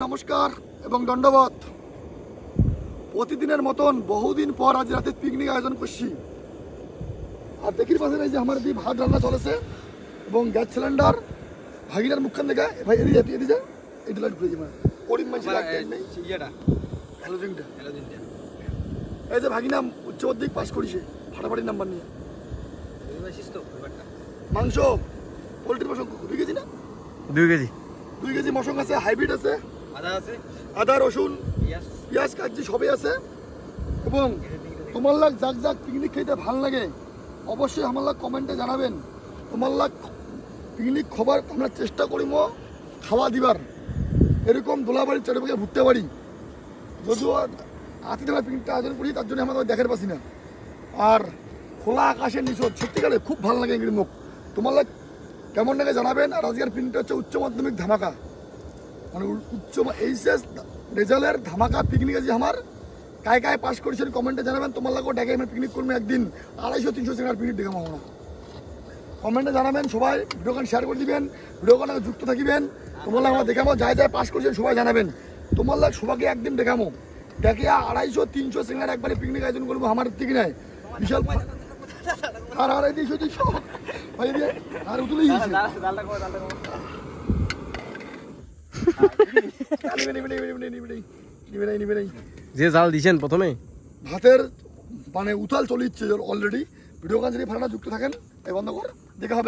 নমস্কার এবং দণ্ডবত। প্রতিদিনের মতন বহুদিন পর আজ রাতে পিকনিক আয়োজন করছি। আর দেখির পাশে এই যে আমার দিয়ে ভাত রান্না চলেছে এবং গ্যাস সিলিন্ডার ভাগিনার মুখখান থেকে ভাই এদিকে এদিকে এটি লাইট খুলে যাবে করিম মাঝে নেই হ্যালোজিনটা এই যে ভাগিনা উচ্চ মাধ্যমিক পাস করেছে ফাটাফাটি নাম্বার নিয়ে। মাংস পোলট্রির মাংস 2 কেজি না 2 কেজি মশং আছে, হাইব্রিড আছে, আদা রসুন পেঁয়াজ কাটছি সবই আছে। এবং তোমার লাগ যাক যাক পিকনিক খেতে ভাল লাগে অবশ্যই আমার লাগ কমেন্টে জানাবেন। তোমার লাগ পিকনিক খাবার আমরা চেষ্টা করিম খাওয়া দিবার, এরকম দোলাবাড়ির চারিপাশে ঘুরতে পারি। যদিও আজকে আমরা পিকনিকটা আয়োজন করি তার জন্য আমাদের দেখার পাচ্ছি না। আর খোলা আকাশের নিচে সত্যিকারে খুব ভালো লাগে এগুলি মুখ। তোমার লাগ কেমন লাগে জানাবেন। আর আজকের পিকনিকটা হচ্ছে উচ্চ মাধ্যমিক ধামাকা, মানে উচ্চ এইচএস রেজাল্টের ধামাকা পিকনিক আছে আমার। কায় কায় পাস করেছেন কমেন্টে জানাবেন। তোমার লাগেও ডেকে আমি পিকনিক করবো একদিন 250-300 সেকেন্ড পিকনিক দেখাবো আমরা। কমেন্টে জানাবেন, সবাই ভিডিওখান শেয়ার করে দিবেন, ভিডিওখানে যুক্ত থাকিবেন। তোমার লাগে আমরা দেখাবো, যাই যাই পাস করেছেন সবাই জানাবেন। তোমার লাগ সবাইকে একদিন দেখাবো, দেখে 250-300 সেকেন্ড একবারে পিকনিক আয়োজন করবো আমার ঠিক নাই বিশাল। আর 250-300 ভাই দিয়ে আর উঠলেই যে জাল দিছেন প্রথমে ভাতের মানে উথাল চলে ইচ্ছে অলরেডি। ভিডিও গান যদি ভাড়া যুক্ত থাকেন এই বন্ধ কর দেখা হবে।